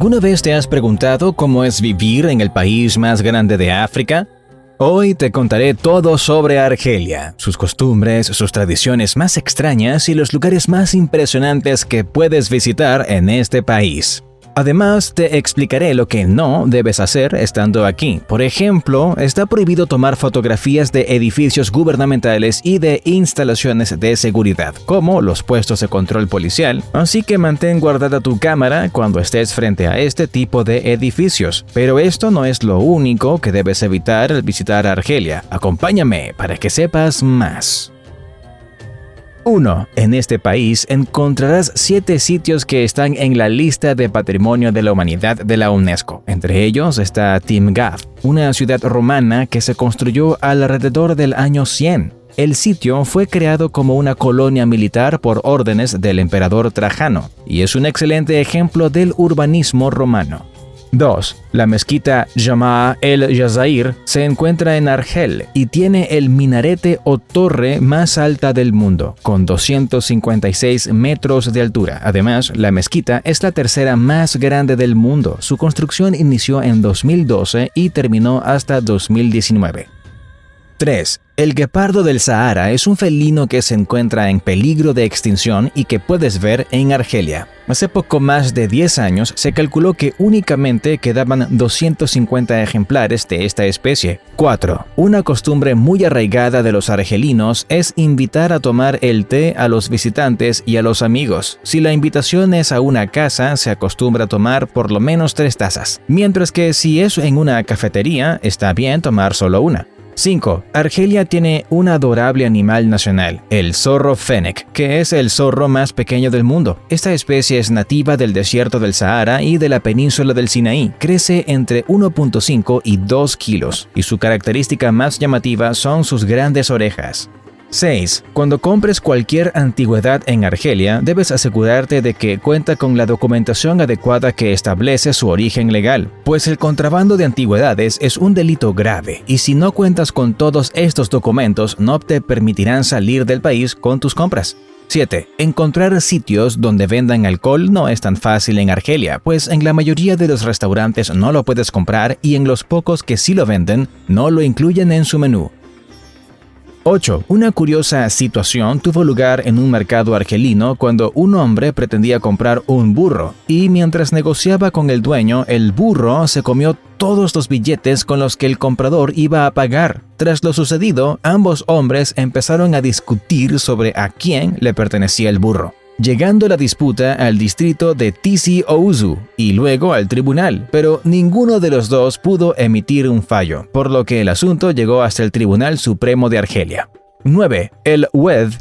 ¿Alguna vez te has preguntado cómo es vivir en el país más grande de África? Hoy te contaré todo sobre Argelia, sus costumbres, sus tradiciones más extrañas y los lugares más impresionantes que puedes visitar en este país. Además, te explicaré lo que no debes hacer estando aquí. Por ejemplo, está prohibido tomar fotografías de edificios gubernamentales y de instalaciones de seguridad, como los puestos de control policial, así que mantén guardada tu cámara cuando estés frente a este tipo de edificios. Pero esto no es lo único que debes evitar al visitar Argelia. Acompáñame para que sepas más. 1. En este país encontrarás 7 sitios que están en la lista de Patrimonio de la Humanidad de la UNESCO. Entre ellos está Timgad, una ciudad romana que se construyó alrededor del año 100. El sitio fue creado como una colonia militar por órdenes del emperador Trajano y es un excelente ejemplo del urbanismo romano. 2. La mezquita Jamaa el Jazair se encuentra en Argel y tiene el minarete o torre más alta del mundo, con 256 metros de altura. Además, la mezquita es la tercera más grande del mundo. Su construcción inició en 2012 y terminó hasta 2019. 3. El guepardo del Sahara es un felino que se encuentra en peligro de extinción y que puedes ver en Argelia. Hace poco más de 10 años se calculó que únicamente quedaban 250 ejemplares de esta especie. 4. Una costumbre muy arraigada de los argelinos es invitar a tomar el té a los visitantes y a los amigos. Si la invitación es a una casa, se acostumbra a tomar por lo menos 3 tazas, mientras que si es en una cafetería, está bien tomar solo una. 5. Argelia tiene un adorable animal nacional, el zorro fennec, que es el zorro más pequeño del mundo. Esta especie es nativa del desierto del Sahara y de la península del Sinaí. Crece entre 1.5 y 2 kilos, y su característica más llamativa son sus grandes orejas. 6. Cuando compres cualquier antigüedad en Argelia, debes asegurarte de que cuenta con la documentación adecuada que establece su origen legal, pues el contrabando de antigüedades es un delito grave y si no cuentas con todos estos documentos no te permitirán salir del país con tus compras. 7. Encontrar sitios donde vendan alcohol no es tan fácil en Argelia, pues en la mayoría de los restaurantes no lo puedes comprar y en los pocos que sí lo venden, no lo incluyen en su menú. 8. Una curiosa situación tuvo lugar en un mercado argelino cuando un hombre pretendía comprar un burro y mientras negociaba con el dueño, el burro se comió todos los billetes con los que el comprador iba a pagar. Tras lo sucedido, ambos hombres empezaron a discutir sobre a quién le pertenecía el burro, llegando la disputa al distrito de Tizi Ouzou y luego al tribunal, pero ninguno de los dos pudo emitir un fallo, por lo que el asunto llegó hasta el Tribunal Supremo de Argelia. 9. El Oued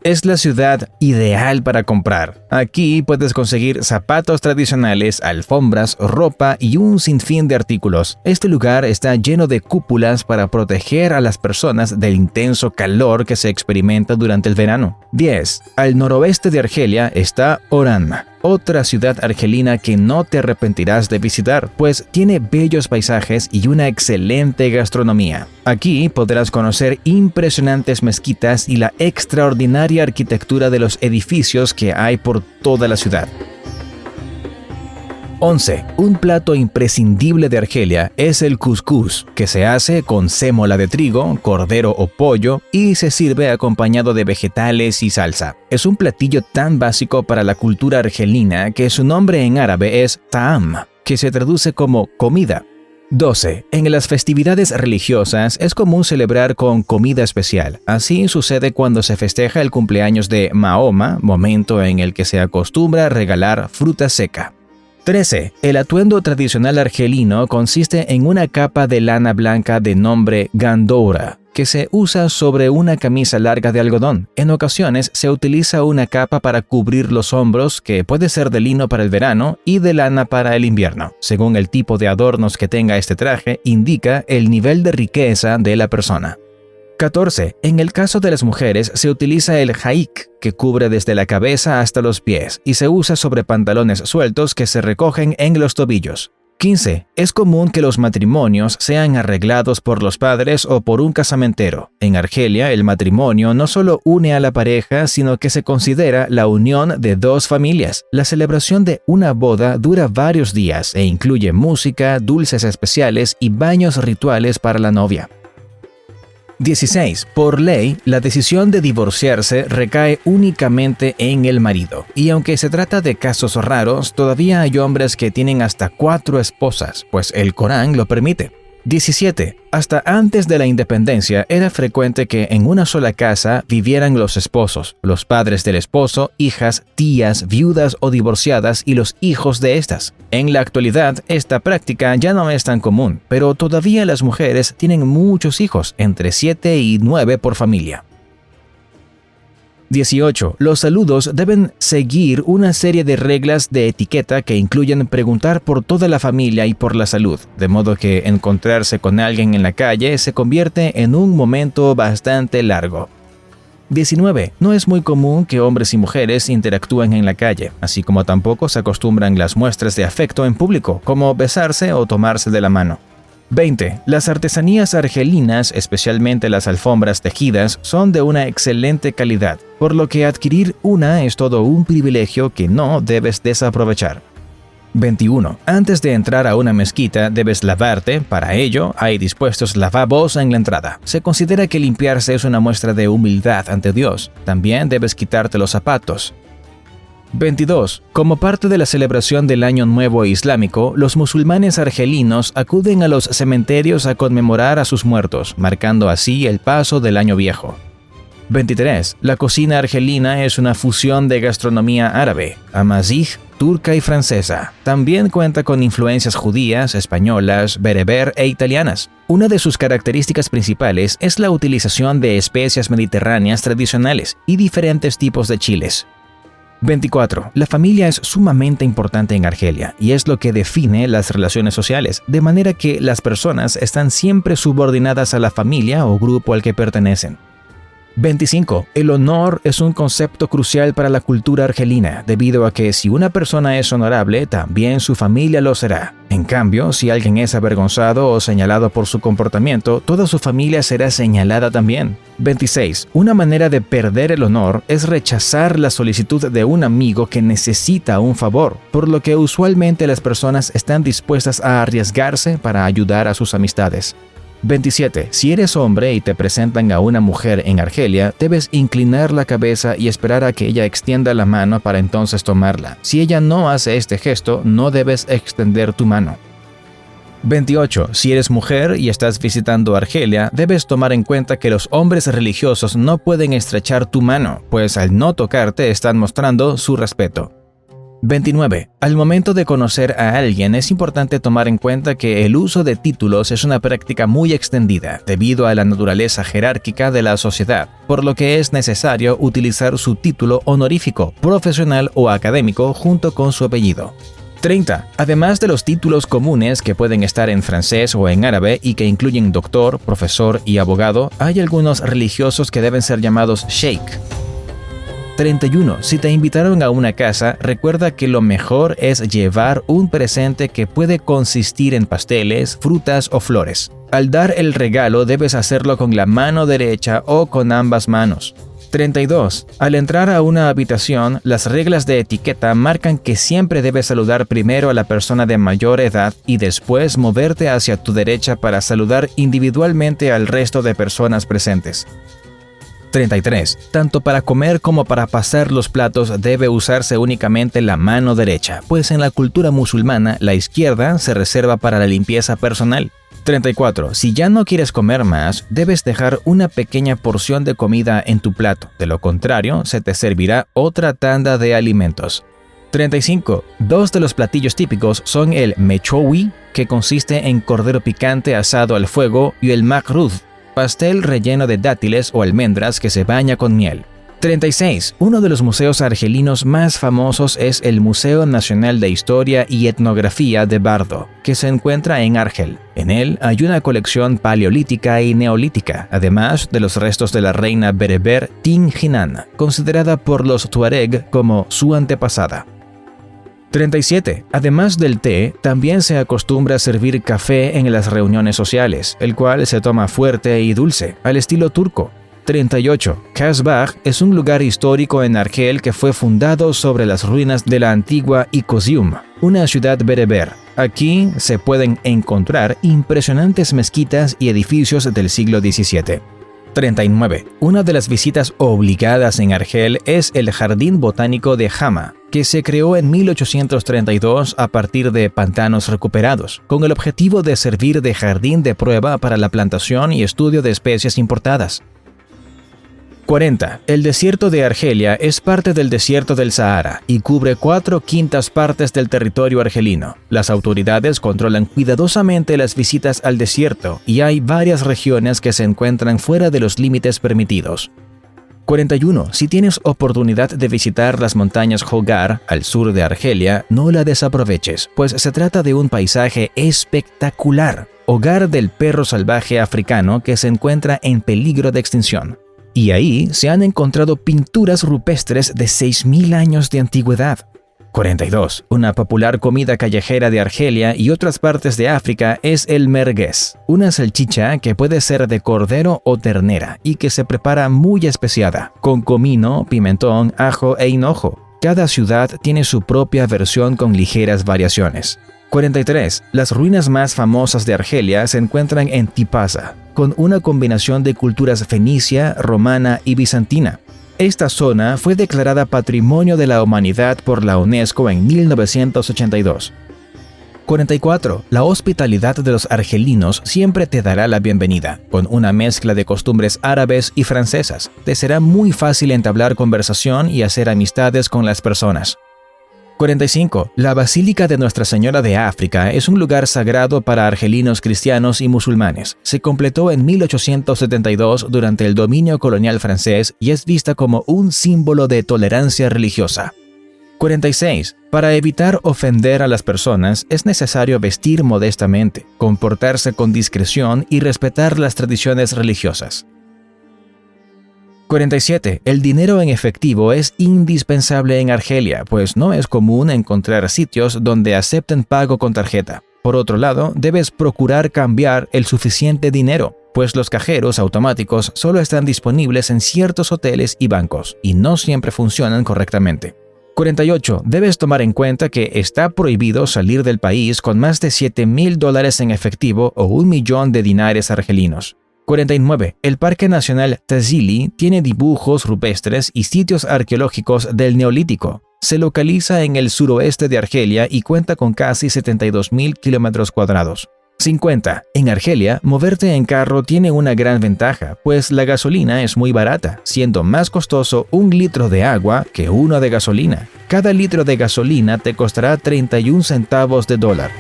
es la ciudad ideal para comprar. Aquí puedes conseguir zapatos tradicionales, alfombras, ropa y un sinfín de artículos. Este lugar está lleno de cúpulas para proteger a las personas del intenso calor que se experimenta durante el verano. 10. Al noroeste de Argelia está Oran, otra ciudad argelina que no te arrepentirás de visitar, pues tiene bellos paisajes y una excelente gastronomía. Aquí podrás conocer impresionantes mezquitas y la extraordinaria arquitectura de los edificios que hay por toda la ciudad. 11. Un plato imprescindible de Argelia es el couscous, que se hace con sémola de trigo, cordero o pollo y se sirve acompañado de vegetales y salsa. Es un platillo tan básico para la cultura argelina que su nombre en árabe es ta'am, que se traduce como comida. 12. En las festividades religiosas es común celebrar con comida especial. Así sucede cuando se festeja el cumpleaños de Mahoma, momento en el que se acostumbra a regalar fruta seca. 13. El atuendo tradicional argelino consiste en una capa de lana blanca de nombre gandoura, que se usa sobre una camisa larga de algodón. En ocasiones se utiliza una capa para cubrir los hombros que puede ser de lino para el verano y de lana para el invierno. Según el tipo de adornos que tenga este traje, indica el nivel de riqueza de la persona. 14. En el caso de las mujeres se utiliza el haik, que cubre desde la cabeza hasta los pies y se usa sobre pantalones sueltos que se recogen en los tobillos. 15. Es común que los matrimonios sean arreglados por los padres o por un casamentero. En Argelia, el matrimonio no solo une a la pareja, sino que se considera la unión de dos familias. La celebración de una boda dura varios días e incluye música, dulces especiales y baños rituales para la novia. 16. Por ley, la decisión de divorciarse recae únicamente en el marido. Y aunque se trata de casos raros, todavía hay hombres que tienen hasta 4 esposas, pues el Corán lo permite. 17. Hasta antes de la independencia era frecuente que en una sola casa vivieran los esposos, los padres del esposo, hijas, tías, viudas o divorciadas y los hijos de estas. En la actualidad, esta práctica ya no es tan común, pero todavía las mujeres tienen muchos hijos, entre 7 y 9 por familia. 18. Los saludos deben seguir una serie de reglas de etiqueta que incluyen preguntar por toda la familia y por la salud, de modo que encontrarse con alguien en la calle se convierte en un momento bastante largo. 19. No es muy común que hombres y mujeres interactúen en la calle, así como tampoco se acostumbran las muestras de afecto en público, como besarse o tomarse de la mano. 20. Las artesanías argelinas, especialmente las alfombras tejidas, son de una excelente calidad, por lo que adquirir una es todo un privilegio que no debes desaprovechar. 21. Antes de entrar a una mezquita debes lavarte, para ello hay dispuestos lavabos en la entrada. Se considera que limpiarse es una muestra de humildad ante Dios. También debes quitarte los zapatos. 22. Como parte de la celebración del Año Nuevo Islámico, los musulmanes argelinos acuden a los cementerios a conmemorar a sus muertos, marcando así el paso del Año Viejo. 23. La cocina argelina es una fusión de gastronomía árabe, amazigh, turca y francesa. También cuenta con influencias judías, españolas, bereber e italianas. Una de sus características principales es la utilización de especias mediterráneas tradicionales y diferentes tipos de chiles. 24. La familia es sumamente importante en Argelia y es lo que define las relaciones sociales, de manera que las personas están siempre subordinadas a la familia o grupo al que pertenecen. 25. El honor es un concepto crucial para la cultura argelina, debido a que si una persona es honorable, también su familia lo será. En cambio, si alguien es avergonzado o señalado por su comportamiento, toda su familia será señalada también. 26. Una manera de perder el honor es rechazar la solicitud de un amigo que necesita un favor, por lo que usualmente las personas están dispuestas a arriesgarse para ayudar a sus amistades. 27. Si eres hombre y te presentan a una mujer en Argelia, debes inclinar la cabeza y esperar a que ella extienda la mano para entonces tomarla. Si ella no hace este gesto, no debes extender tu mano. 28. Si eres mujer y estás visitando Argelia, debes tomar en cuenta que los hombres religiosos no pueden estrechar tu mano, pues al no tocarte están mostrando su respeto. 29. Al momento de conocer a alguien es importante tomar en cuenta que el uso de títulos es una práctica muy extendida debido a la naturaleza jerárquica de la sociedad, por lo que es necesario utilizar su título honorífico, profesional o académico junto con su apellido. 30. Además de los títulos comunes que pueden estar en francés o en árabe y que incluyen doctor, profesor y abogado, hay algunos religiosos que deben ser llamados sheikh. 31. Si te invitaron a una casa, recuerda que lo mejor es llevar un presente que puede consistir en pasteles, frutas o flores. Al dar el regalo debes hacerlo con la mano derecha o con ambas manos. 32. Al entrar a una habitación, las reglas de etiqueta marcan que siempre debes saludar primero a la persona de mayor edad y después moverte hacia tu derecha para saludar individualmente al resto de personas presentes. 33. Tanto para comer como para pasar los platos debe usarse únicamente la mano derecha, pues en la cultura musulmana la izquierda se reserva para la limpieza personal. 34. Si ya no quieres comer más, debes dejar una pequeña porción de comida en tu plato, de lo contrario se te servirá otra tanda de alimentos. 35. Dos de los platillos típicos son el mechoui, que consiste en cordero picante asado al fuego, y el makrud, pastel relleno de dátiles o almendras que se baña con miel. 36. Uno de los museos argelinos más famosos es el Museo Nacional de Historia y Etnografía de Bardo, que se encuentra en Argel. En él hay una colección paleolítica y neolítica, además de los restos de la reina bereber Tin Jinan, considerada por los tuareg como su antepasada. 37. Además del té, también se acostumbra a servir café en las reuniones sociales, el cual se toma fuerte y dulce, al estilo turco. 38. Kasbah es un lugar histórico en Argel que fue fundado sobre las ruinas de la antigua Ikozium, una ciudad bereber. Aquí se pueden encontrar impresionantes mezquitas y edificios del siglo XVII. 39. Una de las visitas obligadas en Argel es el Jardín Botánico de Hama, que se creó en 1832 a partir de pantanos recuperados, con el objetivo de servir de jardín de prueba para la plantación y estudio de especies importadas. 40. El desierto de Argelia es parte del desierto del Sahara y cubre 4/5 partes del territorio argelino. Las autoridades controlan cuidadosamente las visitas al desierto y hay varias regiones que se encuentran fuera de los límites permitidos. 41. Si tienes oportunidad de visitar las montañas Hogar, al sur de Argelia, no la desaproveches, pues se trata de un paisaje espectacular, hogar del perro salvaje africano que se encuentra en peligro de extinción. Y ahí se han encontrado pinturas rupestres de 6.000 años de antigüedad. 42. Una popular comida callejera de Argelia y otras partes de África es el merguez, una salchicha que puede ser de cordero o ternera y que se prepara muy especiada, con comino, pimentón, ajo e hinojo. Cada ciudad tiene su propia versión con ligeras variaciones. 43. Las ruinas más famosas de Argelia se encuentran en Tipaza, con una combinación de culturas fenicia, romana y bizantina. Esta zona fue declarada Patrimonio de la Humanidad por la UNESCO en 1982. 44. La hospitalidad de los argelinos siempre te dará la bienvenida, con una mezcla de costumbres árabes y francesas. Te será muy fácil entablar conversación y hacer amistades con las personas. 45. La Basílica de Nuestra Señora de África es un lugar sagrado para argelinos cristianos y musulmanes. Se completó en 1872 durante el dominio colonial francés y es vista como un símbolo de tolerancia religiosa. 46. Para evitar ofender a las personas es necesario vestir modestamente, comportarse con discreción y respetar las tradiciones religiosas. 47. El dinero en efectivo es indispensable en Argelia, pues no es común encontrar sitios donde acepten pago con tarjeta. Por otro lado, debes procurar cambiar el suficiente dinero, pues los cajeros automáticos solo están disponibles en ciertos hoteles y bancos, y no siempre funcionan correctamente. 48. Debes tomar en cuenta que está prohibido salir del país con más de $7.000 en efectivo o 1 millón de dinares argelinos. 49. El Parque Nacional Tazili tiene dibujos rupestres y sitios arqueológicos del Neolítico. Se localiza en el suroeste de Argelia y cuenta con casi 72.000 kilómetros cuadrados. 50. En Argelia, moverte en carro tiene una gran ventaja, pues la gasolina es muy barata, siendo más costoso 1 litro de agua que uno de gasolina. Cada litro de gasolina te costará 31 centavos de dólar.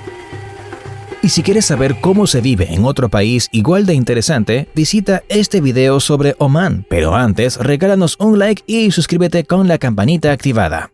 Y si quieres saber cómo se vive en otro país igual de interesante, visita este video sobre Omán. Pero antes, regálanos un like y suscríbete con la campanita activada.